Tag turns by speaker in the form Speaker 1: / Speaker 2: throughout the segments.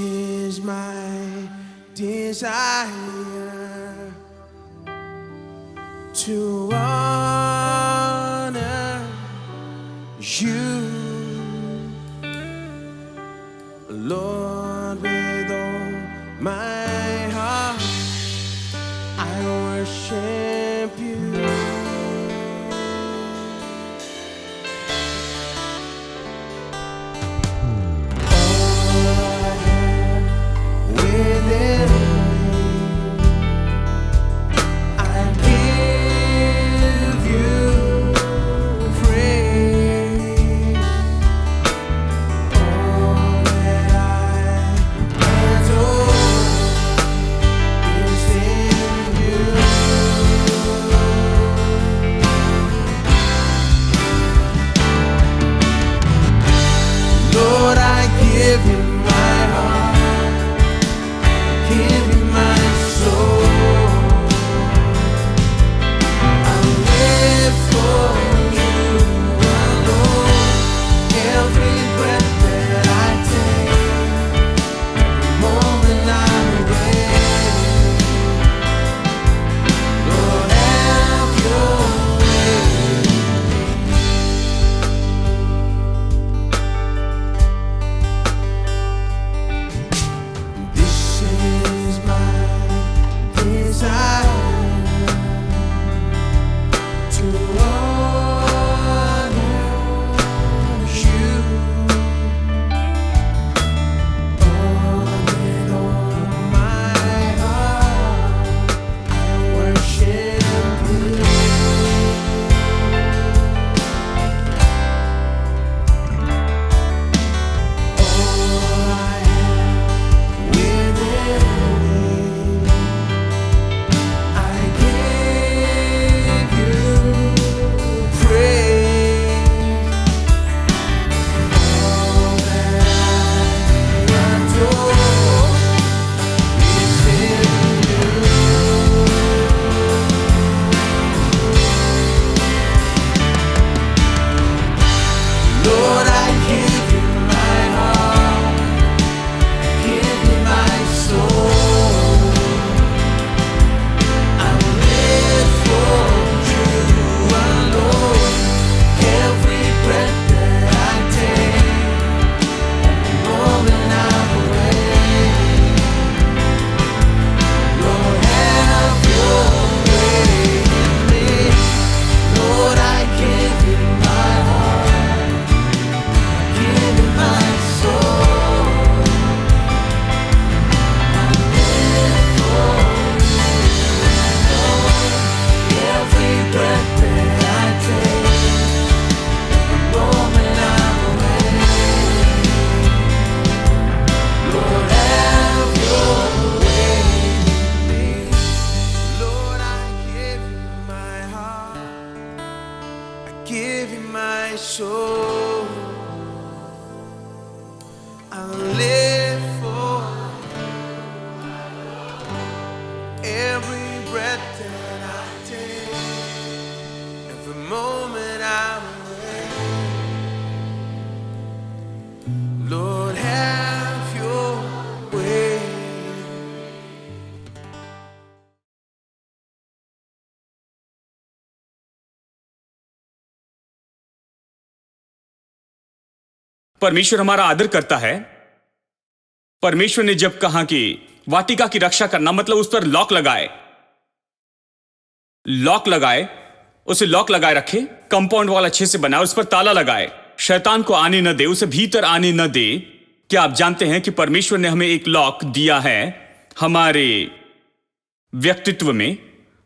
Speaker 1: is my desire to honor you, Lord, with all my heart. I worship you. Within I give you praise. All that I adore is in you. Lord, I give you my heart, give you my soul. I live for you alone. Every breath that I take, every moment I'm awake. Lord, have your way. This is my desire to honor you. Oh, with all my heart, I worship you. All I have within me, I give you praise. All that I adore is in you. Lord, I give you my heart, give you my soul. I will live for you alone. Every breath that I take, every moment I'm awake. Lord, have your way in me. Lord, I give you my heart, give you my soul. I live for you alone. Every breath that I take, every moment I'm awake. Lord, have your way in me. Lord, I give you my heart, I give you my soul. I'll live for every breath that I take, every moment I'm awake. Lord, have your way.
Speaker 2: परमेश्वर हमारा आदर करता है। परमेश्वर ने जब कहा कि वाटिका की रक्षा करना, मतलब उस पर लॉक लगाए, उसे लॉक लगाए रखे, कंपाउंड वॉल अच्छे से बनाए, उस पर ताला लगाए, शैतान को आने न दे, उसे भीतर आने न दे। क्या आप जानते हैं कि परमेश्वर ने हमें एक लॉक दिया है हमारे व्यक्तित्व में?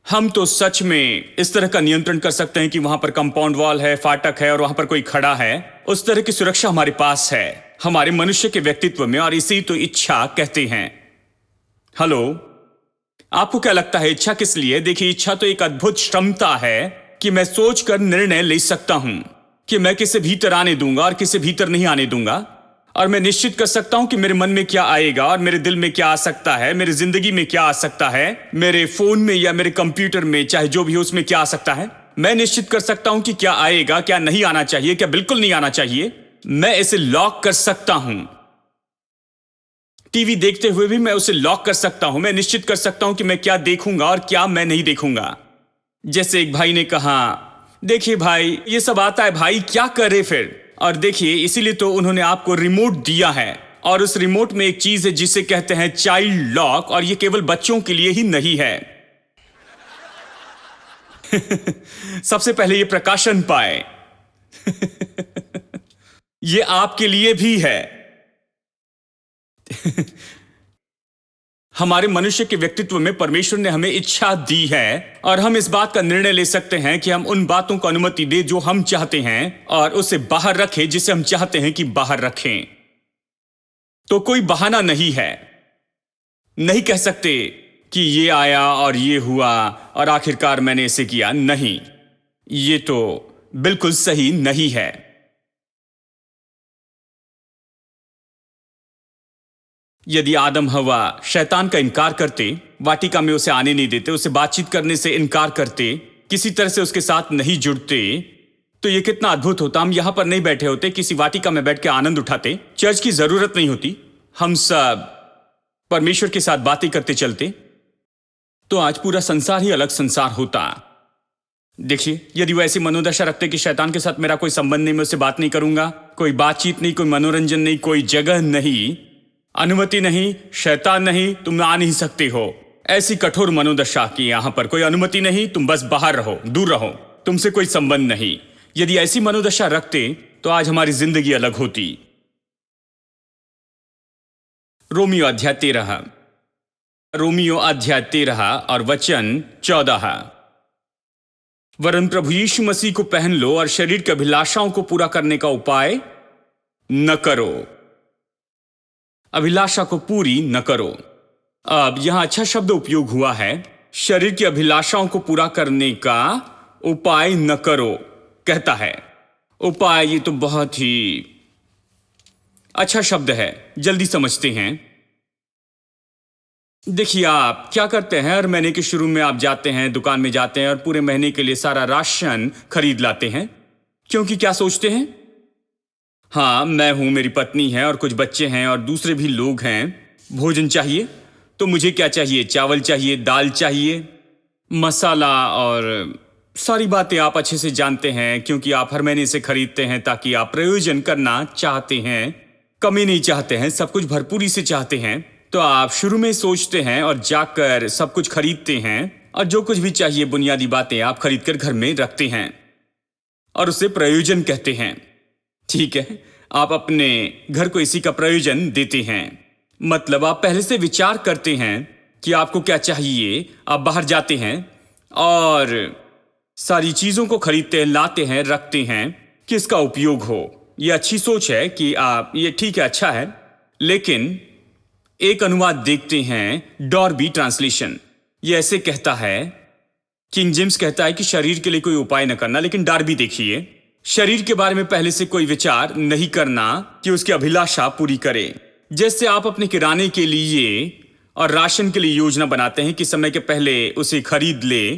Speaker 2: हम तो सच में इस तरह का नियंत्रण कर सकते हैं कि वहां पर कंपाउंड वॉल है, फाटक है और वहां पर कोई खड़ा है। उस तरह की सुरक्षा हमारे पास है हमारे मनुष्य के व्यक्तित्व में, और इसी तो इच्छा कहते हैं। हेलो, आपको क्या लगता है इच्छा किस लिए? देखिए, इच्छा तो एक अद्भुत क्षमता है कि मैं सोचकर निर्णय ले सकता हूं कि मैं किसे भीतर आने दूंगा और किसे भीतर नहीं आने दूंगा, और मैं निश्चित कर सकता हूं कि मेरे मन में क्या आएगा और मेरे दिल में क्या आ सकता है, मेरी जिंदगी में क्या आ सकता है, मेरे फोन में या मेरे कंप्यूटर में, चाहे जो भी हो, उसमें क्या आ सकता है। मैं निश्चित कर सकता हूं कि क्या आएगा, क्या नहीं आना चाहिए, क्या बिल्कुल नहीं आना चाहिए। मैं इसे लॉक कर सकता हूं। टीवी देखते हुए भी मैं उसे लॉक कर सकता हूं, मैं निश्चित कर सकता हूं कि मैं क्या देखूंगा और क्या मैं नहीं देखूंगा। जैसे एक भाई ने कहा, देखिए भाई ये सब आता है भाई, क्या करे फिर। और देखिए इसीलिए तो उन्होंने आपको रिमोट दिया है, और उस रिमोट में एक चीज है जिसे कहते हैं चाइल्ड लॉक, और ये केवल बच्चों के लिए ही नहीं है। सबसे पहले ये प्रकाशन पाए। ये आपके लिए भी है। हमारे मनुष्य के व्यक्तित्व में परमेश्वर ने हमें इच्छा दी है, और हम इस बात का निर्णय ले सकते हैं कि हम उन बातों को अनुमति दे जो हम चाहते हैं, और उसे बाहर रखें जिसे हम चाहते हैं कि बाहर रखें। तो कोई बहाना नहीं है। नहीं कह सकते कि ये आया और ये हुआ और आखिरकार मैंने इसे किया। नहीं, ये तो बिल्कुल सही नहीं है। यदि आदम हवा शैतान का इनकार करते, वाटिका में उसे आने नहीं देते, उसे बातचीत करने से इनकार करते, किसी तरह से उसके साथ नहीं जुड़ते, तो यह कितना अद्भुत होता। हम यहां पर नहीं बैठे होते, किसी वाटिका में बैठ के आनंद उठाते, चर्च की जरूरत नहीं होती, हम सब परमेश्वर के साथ बातें करते चलते, तो आज पूरा संसार ही अलग संसार होता। देखिए, यदि वो ऐसी मनोदशा रखते कि शैतान के साथ मेरा कोई संबंध नहीं, मैं उससे बात नहीं करूंगा, कोई बातचीत नहीं, कोई मनोरंजन नहीं, कोई जगह नहीं, अनुमति नहीं, शैतान नहीं, तुम आ नहीं सकते हो, ऐसी कठोर मनोदशा की यहां पर कोई अनुमति नहीं, तुम बस बाहर रहो, दूर रहो, तुमसे कोई संबंध नहीं, यदि ऐसी मनोदशा रखते तो आज हमारी जिंदगी अलग होती। रोमियो अध्याय 13 और वचन 14। वरन प्रभु यीशु मसीह को पहन लो और शरीर की अभिलाषाओं को पूरा करने का उपाय न करो। अभिलाषा को पूरी न करो। अब यहां अच्छा शब्द उपयोग हुआ है, शरीर की अभिलाषाओं को पूरा करने का उपाय न करो कहता है। उपाय, ये तो बहुत ही अच्छा शब्द है, जल्दी समझते हैं। देखिए, आप क्या करते हैं, हर महीने के शुरू में आप जाते हैं, दुकान में जाते हैं और पूरे महीने के लिए सारा राशन खरीद लाते हैं, क्योंकि क्या सोचते हैं, हाँ मैं हूं, मेरी पत्नी है और कुछ बच्चे हैं और दूसरे भी लोग हैं, भोजन चाहिए तो मुझे क्या चाहिए, चावल चाहिए, दाल चाहिए, मसाला, और सारी बातें आप अच्छे से जानते हैं, क्योंकि आप हर महीने से खरीदते हैं ताकि आप प्रयोजन करना चाहते हैं, कमी नहीं चाहते हैं, सब कुछ भरपूरी से चाहते हैं। तो आप शुरू में सोचते हैं और जाकर सब कुछ खरीदते हैं, और जो कुछ भी चाहिए बुनियादी बातें आप खरीदकर घर में रखते हैं और उसे प्रयोजन कहते हैं। ठीक है, आप अपने घर को इसी का प्रयोजन देते हैं। मतलब आप पहले से विचार करते हैं कि आपको क्या चाहिए, आप बाहर जाते हैं और सारी चीजों को खरीदते हैं, लाते हैं, रखते हैं कि इसका उपयोग हो। यह अच्छी सोच है कि आप, ये ठीक है, अच्छा है, लेकिन एक अनुवाद देखते हैं, डॉर्बी ट्रांसलेशन, ये ऐसे कहता है, किंग जेम्स कहता है कि शरीर के लिए कोई उपाय न करना, लेकिन डार्बी देखिए, शरीर के बारे में पहले से कोई विचार नहीं करना कि उसकी अभिलाषा पूरी करे। जैसे आप अपने किराने के लिए और राशन के लिए योजना बनाते हैं कि समय के पहले उसे खरीद ले,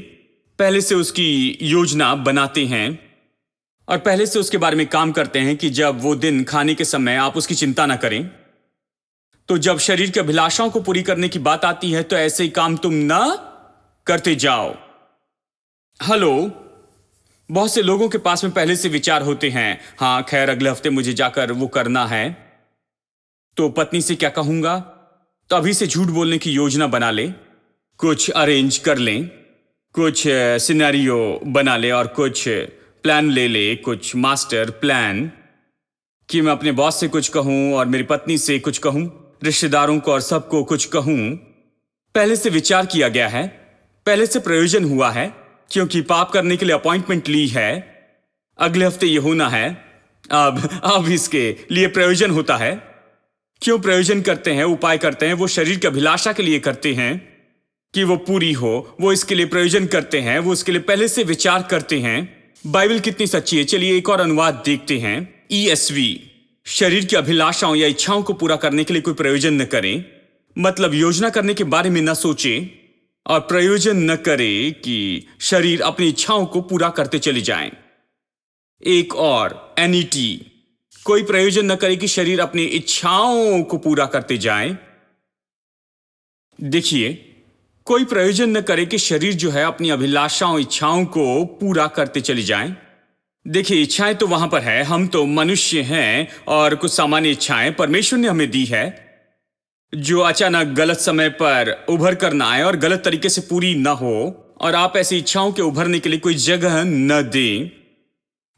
Speaker 2: पहले से उसकी योजना बनाते हैं और पहले से उसके बारे में काम करते हैं कि जब वो दिन खाने के समय आप उसकी चिंता ना करें। तो जब शरीर की अभिलाषाओं को पूरी करने की बात आती है तो ऐसे ही काम तुम ना करते जाओ। हेलो, बहुत से लोगों के पास में पहले से विचार होते हैं, हाँ खैर अगले हफ्ते मुझे जाकर वो करना है, तो पत्नी से क्या कहूंगा, तो अभी से झूठ बोलने की योजना बना ले, कुछ अरेंज कर लें, कुछ सिनेरियो बना ले और कुछ प्लान ले ले, कुछ मास्टर प्लान, कि मैं अपने बॉस से कुछ कहूं और मेरी पत्नी से कुछ कहूं, रिश्तेदारों को और सबको कुछ कहूं। पहले से विचार किया गया है, पहले से प्रयोजन हुआ है, क्योंकि पाप करने के लिए अपॉइंटमेंट ली है, अगले हफ्ते ये होना है, अब इसके लिए प्रयोजन होता है। क्यों प्रयोजन करते हैं, उपाय करते हैं, वो शरीर की अभिलाषा के लिए करते हैं कि वो पूरी हो, वो इसके लिए प्रयोजन करते हैं, वो इसके लिए पहले से विचार करते हैं। बाइबल कितनी सच्ची है। चलिए एक और अनुवाद देखते हैं, ESV, शरीर की अभिलाषाओं या इच्छाओं को पूरा करने के लिए कोई प्रयोजन न करें, मतलब योजना करने के बारे में न सोचे और प्रयोजन न करे कि शरीर अपनी इच्छाओं को पूरा करते चले जाएं। एक और NET, कोई प्रयोजन न करे कि शरीर अपनी इच्छाओं को पूरा करते जाए, देखिए, कोई प्रयोजन न करे कि शरीर जो है अपनी अभिलाषाओं इच्छाओं को पूरा करते चली जाए। देखिए, इच्छाएं तो वहां पर है, हम तो मनुष्य हैं और कुछ सामान्य इच्छाएं परमेश्वर ने हमें दी है जो अचानक गलत समय पर उभर कर ना आए और गलत तरीके से पूरी न हो, और आप ऐसी इच्छाओं के उभरने के लिए कोई जगह न दें।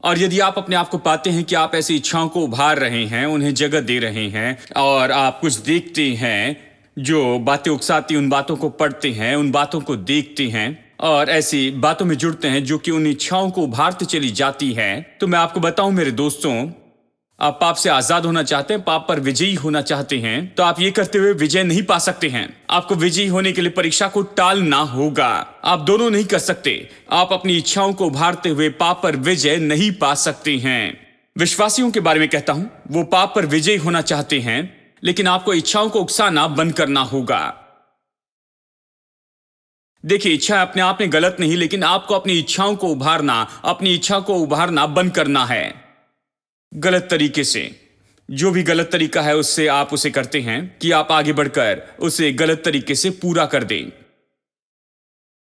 Speaker 2: और यदि आप अपने आप को पाते हैं कि आप ऐसी इच्छाओं को उभार रहे हैं, उन्हें जगह दे रहे हैं, और आप कुछ देखते हैं जो बातें उकसाती, उन बातों को पढ़ते हैं, उन बातों को देखते हैं और ऐसी बातों में जुड़ते हैं जो कि उन इच्छाओं को उभारते चली जाती है, तो मैं आपको बताऊं मेरे दोस्तों, आप पाप से आजाद होना चाहते हैं, पाप पर विजयी होना चाहते हैं, तो आप ये करते हुए विजय नहीं पा सकते हैं। आपको विजयी होने के लिए परीक्षा को टालना होगा। आप दोनों नहीं कर सकते। आप अपनी इच्छाओं को उभारते हुए पाप पर विजय नहीं पा सकते हैं। विश्वासियों के बारे में कहता हूं, वो पाप पर विजयी होना चाहते हैं, लेकिन आपको इच्छाओं को उकसाना बंद करना होगा। देखिए, इच्छा अपने आप में गलत नहीं, लेकिन आपको अपनी इच्छाओं को उभारना, अपनी इच्छा को उभारना बंद करना है गलत तरीके से। जो भी गलत तरीका है उससे आप उसे करते हैं कि आप आगे बढ़कर उसे गलत तरीके से पूरा कर दें।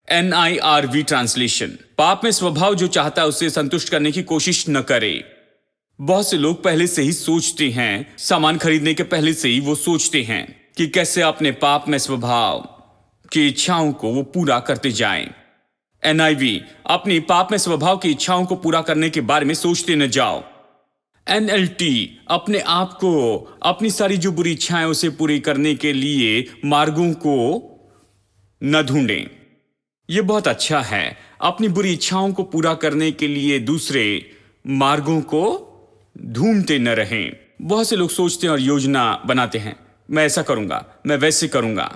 Speaker 2: NIRV ट्रांसलेशन, पाप में स्वभाव जो चाहता है उसे संतुष्ट करने की कोशिश न करे। बहुत से लोग पहले से ही सोचते हैं, सामान खरीदने के पहले से ही वो सोचते हैं कि कैसे अपने पाप में स्वभाव की इच्छाओं को वो पूरा करते जाएं। NIV, अपनी पाप में स्वभाव की इच्छाओं को पूरा करने के बारे में सोचते न जाओ। NLT, अपने आप को, अपनी सारी जो बुरी इच्छाएं उसे पूरी करने के लिए मार्गों को न ढूंढें। यह बहुत अच्छा है। अपनी बुरी इच्छाओं को पूरा करने के लिए दूसरे मार्गों को ढूंढते न रहें। बहुत से लोग सोचते हैं और योजना बनाते हैं, मैं ऐसा करूंगा, मैं वैसे करूंगा,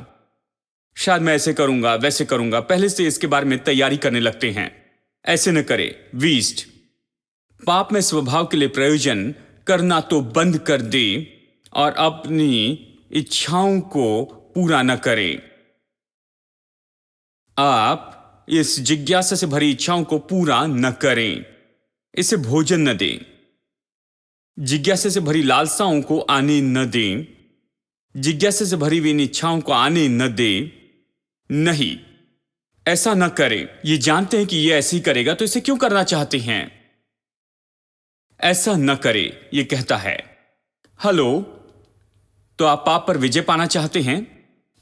Speaker 2: शायद मैं ऐसे करूंगा, वैसे करूंगा, पहले से इसके बारे में तैयारी करने लगते हैं। ऐसे न करें। वीस्ट, पाप में स्वभाव के लिए प्रयोजन करना तो बंद कर दे और अपनी इच्छाओं को पूरा न करें। आप इस जिज्ञासा से भरी इच्छाओं को पूरा न करें, इसे भोजन न दें। जिज्ञासा से भरी लालसाओं को आने न दें, जिज्ञासा से भरी हुई इन इच्छाओं को आने न दें। नहीं, ऐसा न करें। ये जानते हैं कि ये ऐसे ही करेगा, तो इसे क्यों करना चाहते हैं? ऐसा न करे, ये कहता है। हेलो, तो आप पाप पर विजय पाना चाहते हैं?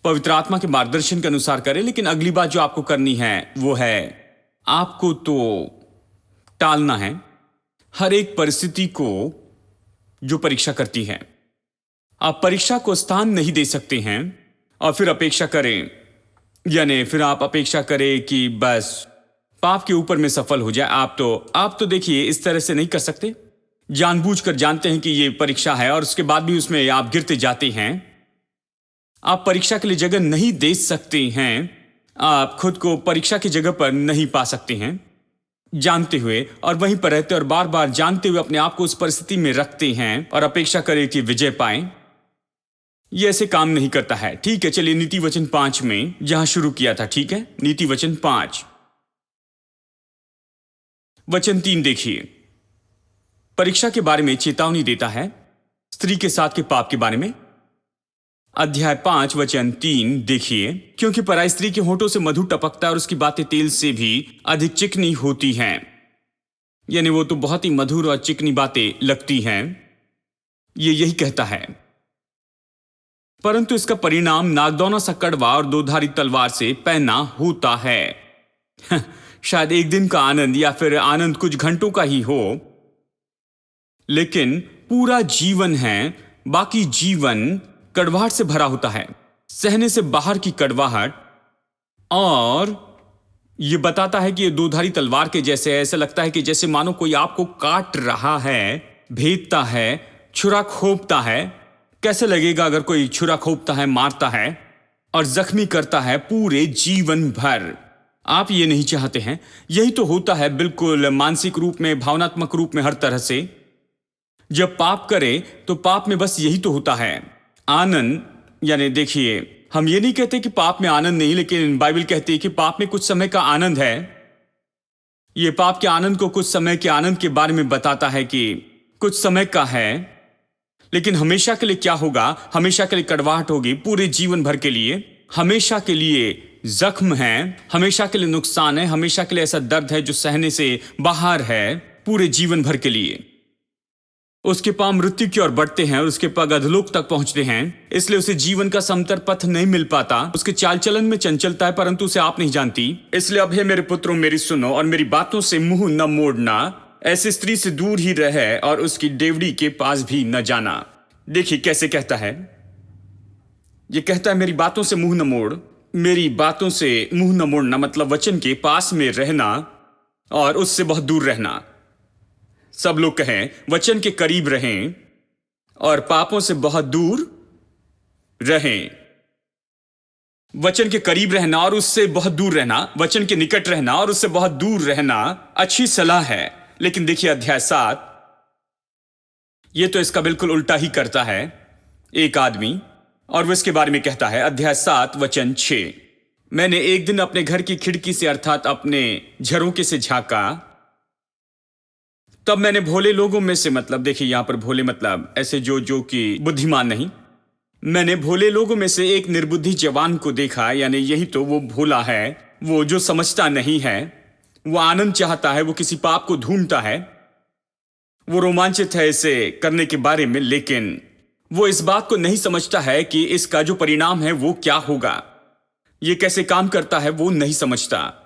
Speaker 2: पवित्र आत्मा के मार्गदर्शन के अनुसार करें, लेकिन अगली बात जो आपको करनी है वो है आपको तो टालना है हर एक परिस्थिति को जो परीक्षा करती है। आप परीक्षा को स्थान नहीं दे सकते हैं और फिर अपेक्षा करें, यानी फिर आप अपेक्षा करें कि बस पाप के ऊपर में सफल हो जाए। आप तो देखिए, इस तरह से नहीं कर सकते। जानबूझकर जानते हैं कि ये परीक्षा है और उसके बाद भी उसमें आप गिरते जाते हैं। आप परीक्षा के लिए जगह नहीं दे सकते हैं। आप खुद को परीक्षा की जगह पर नहीं पा सकते हैं, जानते हुए, और वहीं पर रहते और बार बार जानते हुए अपने आप को उस परिस्थिति में रखते हैं और अपेक्षा करें कि विजय पाएं। यह ऐसे काम नहीं करता है। ठीक है, चलिए नीति वचन 5 में जहां शुरू किया था, ठीक है, नीति वचन 5 वचन 3 देखिए। परीक्षा के बारे में चेतावनी देता है, स्त्री के साथ के पाप के बारे में। अध्याय 5 वचन 3 देखिए। क्योंकि पराई स्त्री के होठों से मधु टपकता है और उसकी बातें तेल से भी अधिक चिकनी होती हैं। यानी वो तो बहुत ही मधुर और चिकनी बातें लगती हैं। ये यही कहता है, परंतु इसका परिणाम नागदौना सा कड़वा और दोधारी तलवार से पैना होता है। शायद एक दिन का आनंद या फिर आनंद कुछ घंटों का ही हो, लेकिन पूरा जीवन है, बाकी जीवन कड़वाहट से भरा होता है, सहने से बाहर की कड़वाहट। और यह बताता है कि यह दोधारी तलवार के जैसे है। ऐसा लगता है कि जैसे मानो कोई आपको काट रहा है, भेदता है, छुरा खोपता है। कैसे लगेगा अगर कोई छुरा खोपता है, मारता है और जख्मी करता है पूरे जीवन भर? आप ये नहीं चाहते हैं। यही तो होता है, बिल्कुल मानसिक रूप में, भावनात्मक रूप में, हर तरह से। जब पाप करे तो पाप में बस यही तो होता है, आनंद। यानी देखिए, हम ये नहीं कहते कि पाप में आनंद नहीं, लेकिन बाइबल कहती है कि पाप में कुछ समय का आनंद है। यह पाप के आनंद को कुछ समय के आनंद के बारे में बताता है कि कुछ समय का है, लेकिन हमेशा के लिए क्या होगा? हमेशा के लिए कड़वाहट होगी, पूरे जीवन भर के लिए। हमेशा के लिए जख्म है, हमेशा के लिए नुकसान है, हमेशा के लिए ऐसा दर्द है जो सहने से बाहर है, पूरे जीवन भर के लिए। उसके पांव मृत्यु की ओर बढ़ते हैं और उसके पग अधोलोक तक पहुंचते हैं। इसलिए उसे जीवन का समतर पथ नहीं मिल पाता। उसके चाल चलन में चंचलता है, परंतु उसे आप नहीं जानती। इसलिए अब हे मेरे पुत्रों, मेरी सुनो और मेरी बातों से मुंह न मोड़ना। ऐसी स्त्री से दूर ही रहे और उसकी डेवड़ी के पास भी न जाना। देखिए कैसे कहता है, ये कहता है मेरी बातों से मुंह न मोड़। मेरी बातों से मुंह न मोड़ना मतलब वचन के पास में रहना और उससे बहुत दूर रहना। सब लोग कहें वचन के करीब रहें और पापों से बहुत दूर रहें। वचन के करीब रहना और उससे बहुत दूर रहना, वचन के निकट रहना और उससे बहुत दूर रहना अच्छी सलाह है। लेकिन देखिए अध्याय 7, यह तो इसका बिल्कुल उल्टा ही करता है एक आदमी, और वो इसके बारे में कहता है अध्याय 7 वचन 6, मैंने एक दिन अपने घर की खिड़की से अर्थात अपने झरोके से झांका, तब मैंने भोले लोगों में से, मतलब देखिए यहां पर भोले मतलब ऐसे जो कि बुद्धिमान नहीं, मैंने भोले लोगों में से एक निर्बुद्धि जवान को देखा। यानी यही तो वो भोला है, वो जो समझता नहीं है, वो आनंद चाहता है, वो किसी पाप को ढूंढता है, वो रोमांचित है इसे करने के बारे में, लेकिन वो इस बात को नहीं समझता है कि इसका जो परिणाम है वो क्या होगा, ये कैसे काम करता है वो नहीं समझता।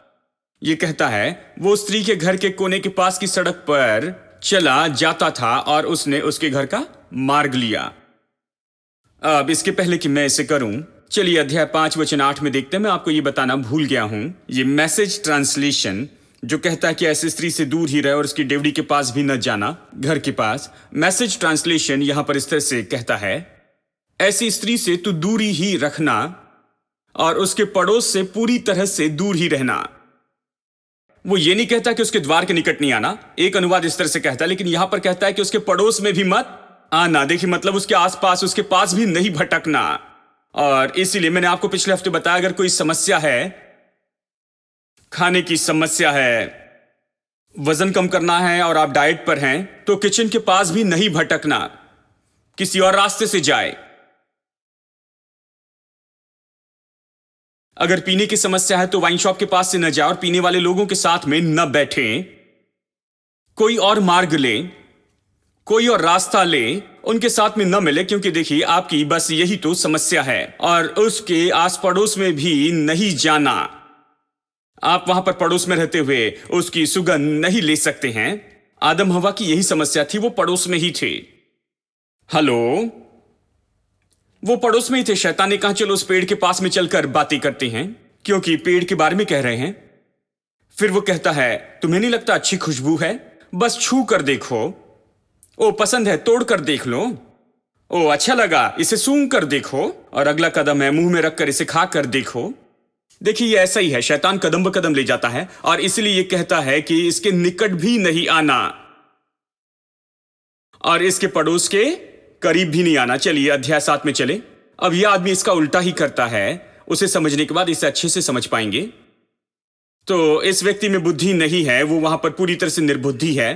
Speaker 2: ये कहता है वो स्त्री के घर के कोने के पास की सड़क पर चला जाता था और उसने उसके घर का मार्ग लिया। अब इसके पहले कि मैं इसे करूं, चलिए अध्याय 5 वचन 8 में देखते हैं। मैं आपको ये बताना भूल गया हूं, ये मैसेज ट्रांसलेशन जो कहता है कि ऐसी स्त्री से दूर ही रहे और उसकी डेवड़ी के पास भी न जाना, घर के पास। मैसेज ट्रांसलेशन यहां पर इस तरह से कहता है, ऐसी स्त्री से तू दूरी ही रखना और उसके पड़ोस से पूरी तरह से दूर ही रहना। वो ये नहीं कहता कि उसके द्वार के निकट नहीं आना, एक अनुवाद इस तरह से कहता है, लेकिन यहां पर कहता है कि उसके पड़ोस में भी मत आना। देखिए मतलब उसके आसपास, उसके पास भी नहीं भटकना। और इसीलिए मैंने आपको पिछले हफ्ते बताया, अगर कोई समस्या है, खाने की समस्या है, वजन कम करना है और आप डाइट पर हैं, तो किचन के पास भी नहीं भटकना, किसी और रास्ते से जाए। अगर पीने की समस्या है तो वाइन शॉप के पास से न जाए और पीने वाले लोगों के साथ में न बैठे, कोई और मार्ग ले, कोई और रास्ता ले, उनके साथ में न मिले, क्योंकि देखिए आपकी बस यही तो समस्या है। और उसके आस पड़ोस में भी नहीं जाना, आप वहां पर पड़ोस में रहते हुए उसकी सुगंध नहीं ले सकते हैं। आदम हवा की यही समस्या थी, वो पड़ोस में ही थे। हेलो, वो पड़ोस में ही थे। शैतान ने कहा चलो उस पेड़ के पास में चलकर बातें करते हैं, क्योंकि पेड़ के बारे में कह रहे हैं। फिर वो कहता है तुम्हें नहीं लगता अच्छी खुशबू है, बस छू कर देखो। ओ पसंद है, तोड़ कर देख लो। ओ अच्छा लगा, इसे सूंघ कर देखो। और अगला कदम है मुंह में रखकर इसे खा कर देखो। देखिए ये ऐसा ही है, शैतान कदम ब कदम ले जाता है और इसलिए ये कहता है कि इसके निकट भी नहीं आना और इसके पड़ोस के करीब भी नहीं आना। चलिए अध्याय 7 में चले। अब यह आदमी इसका उल्टा ही करता है। उसे समझने के बाद इसे अच्छे से समझ पाएंगे। तो इस व्यक्ति में बुद्धि नहीं है, वो वहां पर पूरी तरह से निर्बुद्धि है।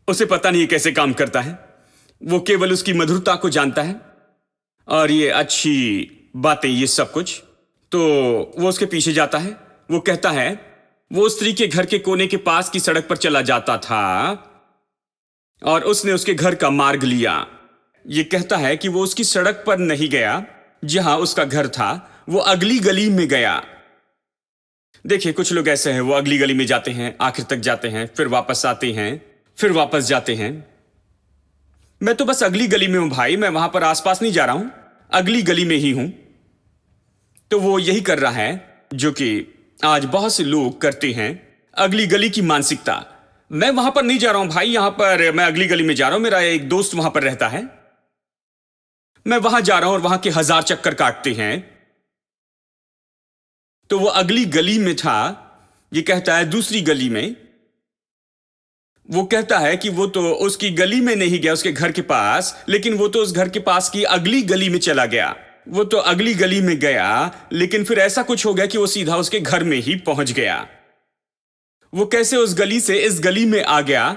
Speaker 2: उसे पता नहीं कैसे काम करता है, वो केवल उसकी मधुरता को जानता है और ये अच्छी बातें, ये सब कुछ। तो वो उसके पीछे जाता है। वो कहता है वो स्त्री के घर के कोने के पास की सड़क पर चला जाता था और उसने उसके घर का मार्ग लिया। ये कहता है कि वो उसकी सड़क पर नहीं गया जहां उसका घर था, वो अगली गली में गया। देखिए कुछ लोग ऐसे हैं, वो अगली गली में जाते हैं, आखिर तक जाते हैं, फिर वापस आते हैं, फिर वापस जाते हैं। मैं तो बस अगली गली में हूं भाई, मैं वहां पर आसपास नहीं जा रहा हूं, अगली गली में ही हूं। तो वो यही कर रहा है जो कि आज बहुत से लोग करते हैं, अगली गली की मानसिकता। मैं वहां पर नहीं जा रहा हूं भाई, यहां पर मैं अगली गली में जा रहा हूं, मेरा एक दोस्त वहां पर रहता है, मैं वहां जा रहा हूं और वहां के 1000 चक्कर काटते हैं। तो वो अगली गली में था, ये कहता है दूसरी गली में। वो कहता है कि वो तो उसकी गली में नहीं गया, उसके घर के पास, लेकिन वो तो उस घर के पास की अगली गली में चला गया। वो तो अगली गली में गया, लेकिन फिर ऐसा कुछ हो गया कि वो सीधा उसके घर में ही पहुंच गया। वो कैसे उस गली से इस गली में आ गया,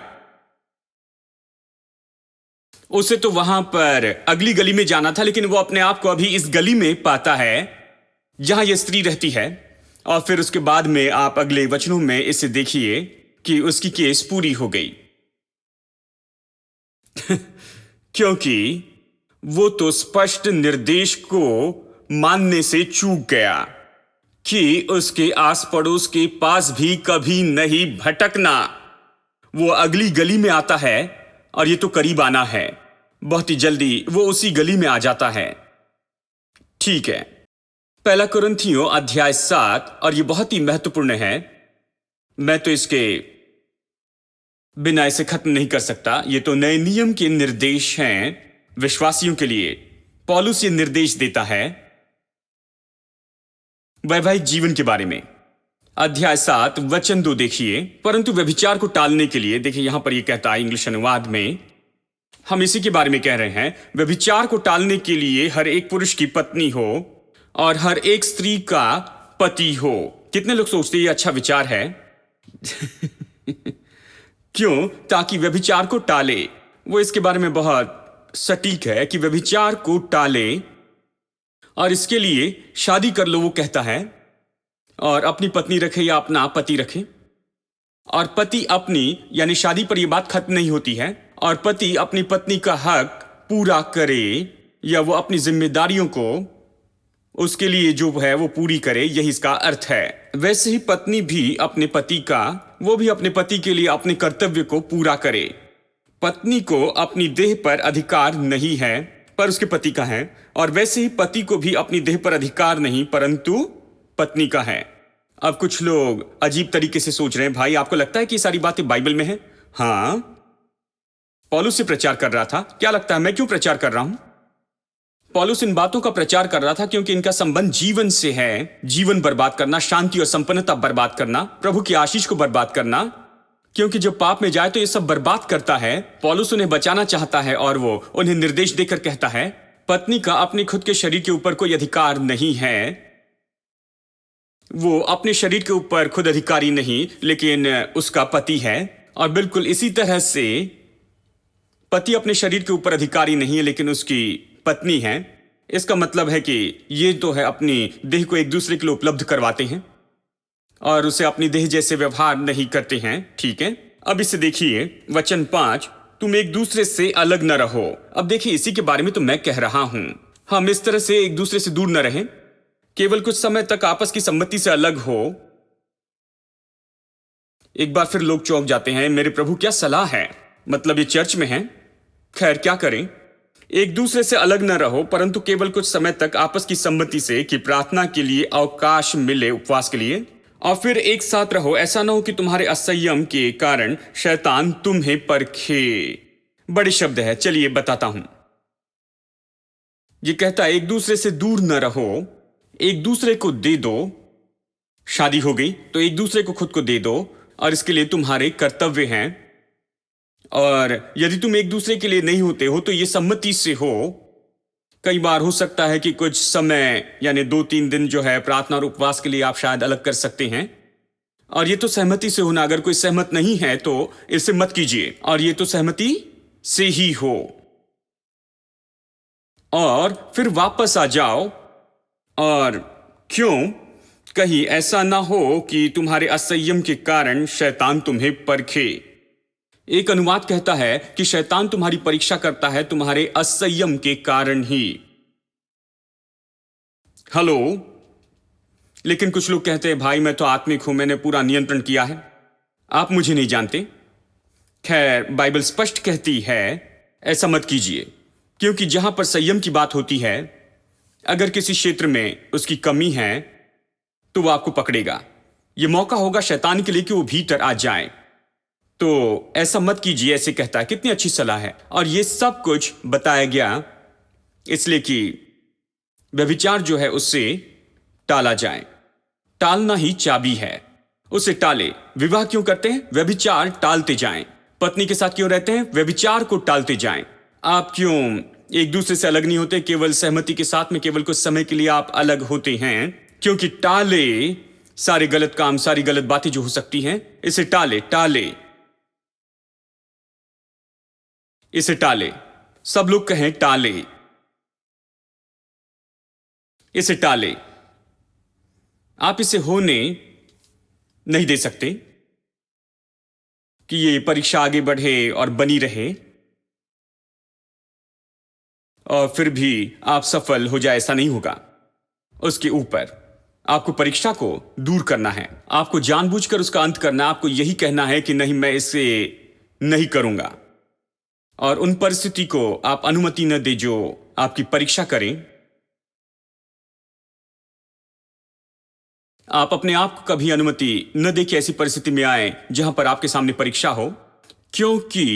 Speaker 2: उसे तो वहां पर अगली गली में जाना था, लेकिन वो अपने आप को अभी इस गली में पाता है जहां यह स्त्री रहती है। और फिर उसके बाद में आप अगले वचनों में इसे देखिए कि उसकी केस पूरी हो गई। क्योंकि वो तो स्पष्ट निर्देश को मानने से चूक गया कि उसके आस पड़ोस के पास भी कभी नहीं भटकना। वो अगली गली में आता है और ये तो करीब आना है, बहुत ही जल्दी वो उसी गली में आ जाता है। ठीक है, पहला कुरिन्थियों अध्याय 7, और ये बहुत ही महत्वपूर्ण है। मैं तो इसके बिना इसे खत्म नहीं कर सकता। ये तो नए नियम के निर्देश हैं विश्वासियों के लिए। पौलुस ये निर्देश देता है वैवाहिक जीवन के बारे में। अध्याय 7 वचन 2 देखिए। परंतु व्यभिचार को टालने के लिए, देखिए यहां पर ये कहता है इंग्लिश अनुवाद में, हम इसी के बारे में कह रहे हैं। व्यभिचार को टालने के लिए हर एक पुरुष की पत्नी हो और हर एक स्त्री का पति हो। कितने लोग सोचते हैं ये अच्छा विचार है? क्यों? ताकि व्यभिचार को टाले। वो इसके बारे में बहुत सटीक है कि व्यभिचार को टाले, और इसके लिए शादी कर लो, वो कहता है, और अपनी पत्नी रखे या अपना पति रखे। और पति अपनी, यानी शादी पर यह बात खत्म नहीं होती है, और पति अपनी पत्नी का हक पूरा करे या वो अपनी जिम्मेदारियों को उसके लिए जो है वो पूरी करे, यही इसका अर्थ है। वैसे ही पत्नी भी अपने पति का, वो भी अपने पति के लिए अपने कर्तव्य को पूरा करे। पत्नी को अपनी देह पर अधिकार नहीं है पर उसके पति का है, और वैसे ही पति को भी अपनी देह पर अधिकार नहीं परंतु पत्नी का है। अब कुछ लोग अजीब तरीके से सोच रहे हैं, भाई आपको लगता है कि ये सारी बातें बाइबल में हैं? हाँ, पौलुस से प्रचार कर रहा था। क्या लगता है मैं क्यों प्रचार कर रहा हूं? पौलुस इन बातों का प्रचार कर रहा था क्योंकि इनका संबंध जीवन से है। जीवन बर्बाद करना, शांति और संपन्नता बर्बाद करना, प्रभु की आशीष को बर्बाद करना। क्योंकि जब पाप में जाए तो ये सब बर्बाद करता है। पौलुस उन्हें बचाना चाहता है और वो उन्हें निर्देश देकर कहता है, पत्नी का अपने खुद के शरीर के ऊपर कोई अधिकार नहीं है। वो अपने शरीर के ऊपर खुद अधिकारी नहीं, लेकिन उसका पति है। और बिल्कुल इसी तरह से पति अपने शरीर के ऊपर अधिकारी नहीं है, लेकिन उसकी पत्नी है। इसका मतलब है कि ये तो है अपनी देह को एक दूसरे के लिए उपलब्ध करवाते हैं और उसे अपनी देह जैसे व्यवहार नहीं करते हैं। ठीक है, अब इसे देखिए वचन 5, तुम एक दूसरे से अलग न रहो। अब देखिए इसी के बारे में तो मैं कह रहा हूं, हम इस तरह से एक दूसरे से दूर न रहें, केवल कुछ समय तक आपस की सम्मति से अलग हो। एक बार फिर लोग चौंक जाते हैं, मेरे प्रभु क्या सलाह है? मतलब ये चर्च में है? खैर क्या करें, एक दूसरे से अलग न रहो परंतु केवल कुछ समय तक आपस की सम्मति से, कि प्रार्थना के लिए अवकाश मिले, उपवास के लिए, और फिर एक साथ रहो। ऐसा न हो कि तुम्हारे असंयम के कारण शैतान तुम्हें परखे। बड़े शब्द है, चलिए बताता हूं। ये कहता है एक दूसरे से दूर न रहो, एक दूसरे को दे दो। शादी हो गई तो एक दूसरे को खुद को दे दो, और इसके लिए तुम्हारे कर्तव्य हैं। और यदि तुम एक दूसरे के लिए नहीं होते हो तो ये सम्मति से हो। कई बार हो सकता है कि कुछ समय यानी 2-3 दिन जो है प्रार्थना और उपवास के लिए आप शायद अलग कर सकते हैं, और ये तो सहमति से होना। अगर कोई सहमत नहीं है तो इसे मत कीजिए, और ये तो सहमति से ही हो। और फिर वापस आ जाओ। और क्यों? कहीं ऐसा ना हो कि तुम्हारे असंयम के कारण शैतान तुम्हें परखे। एक अनुवाद कहता है कि शैतान तुम्हारी परीक्षा करता है तुम्हारे असंयम के कारण ही। हेलो, लेकिन कुछ लोग कहते हैं भाई मैं तो आत्मिक हूं, मैंने पूरा नियंत्रण किया है, आप मुझे नहीं जानते। खैर, बाइबल स्पष्ट कहती है ऐसा मत कीजिए, क्योंकि जहां पर संयम की बात होती है, अगर किसी क्षेत्र में उसकी कमी है तो वह आपको पकड़ेगा। यह मौका होगा शैतान के लिए कि वो भीतर आ जाए। तो ऐसा मत कीजिए, ऐसे कहता है। कितनी अच्छी सलाह है। और ये सब कुछ बताया गया इसलिए कि व्यभिचार जो है उससे टाला जाए। टालना ही चाबी है, उसे टाले। विवाह क्यों करते हैं? व्यभिचार टालते जाएं। पत्नी के साथ क्यों रहते हैं? व्यभिचार को टालते जाएं। आप क्यों एक दूसरे से अलग नहीं होते? केवल सहमति के साथ में केवल कुछ समय के लिए आप अलग होते हैं, क्योंकि टाले सारे गलत काम, सारी गलत बातें जो हो सकती हैं। इसे टाले, टाले, इसे टाले। सब लोग कहें टाले, इसे टाले। आप इसे होने नहीं दे सकते कि ये परीक्षा आगे बढ़े और बनी रहे और फिर भी आप सफल हो जाए, ऐसा नहीं होगा। उसके ऊपर आपको परीक्षा को दूर करना है, आपको जानबूझकर उसका अंत करना, आपको यही कहना है कि नहीं, मैं इसे नहीं करूंगा। और उन परिस्थिति को आप अनुमति न दे जो आपकी परीक्षा करें। आप अपने आप को कभी अनुमति न दे कि ऐसी परिस्थिति में आए जहां पर आपके सामने परीक्षा हो, क्योंकि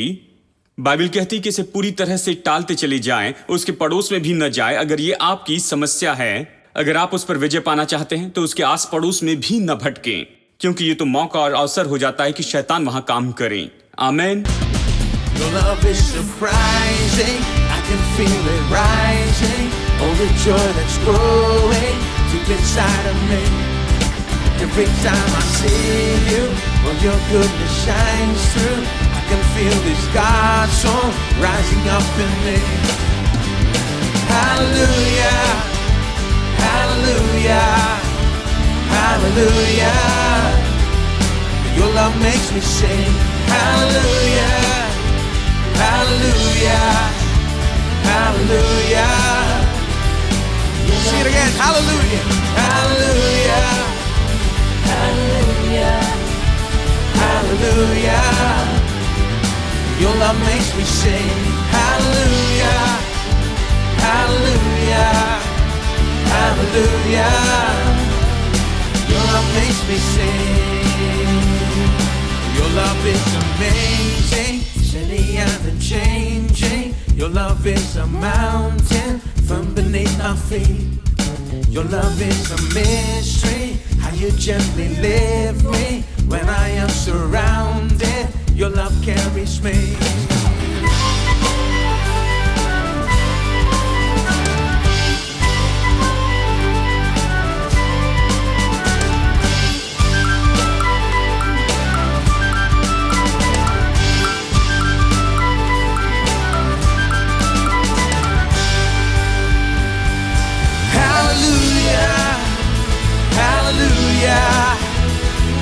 Speaker 2: बाइबल कहती है कि इसे पूरी तरह से टालते चले जाएं, उसके पड़ोस में भी न जाए। अगर ये आपकी समस्या है, अगर आप उस पर विजय पाना चाहते हैं तो उसके आस पड़ोस में भी न भटकें, क्योंकि ये तो मौका और अवसर हो जाता है कि शैतान वहां काम करें। आमीन।
Speaker 1: Your love is surprising, I can feel it rising. Oh, the joy that's growing deep inside of me. Every time I see you, oh, your goodness shines through. I can feel this God song rising up in me. Hallelujah, hallelujah, hallelujah. Your love makes me sing. Hallelujah. Hallelujah, hallelujah. See it again. Hallelujah, hallelujah, hallelujah, hallelujah. Your love makes me sing. Hallelujah, hallelujah, hallelujah. Your love makes me sing. Your love is amazing. Steady and unchanging. Your love is a mountain from beneath our feet. Your love is a mystery. How you gently lift me when I am surrounded. Your love carries me.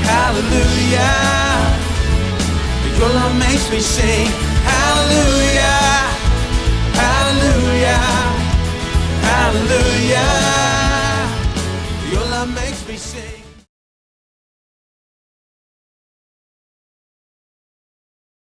Speaker 1: Hallelujah, your love makes me sing. Hallelujah, hallelujah, hallelujah. Your love makes me sing.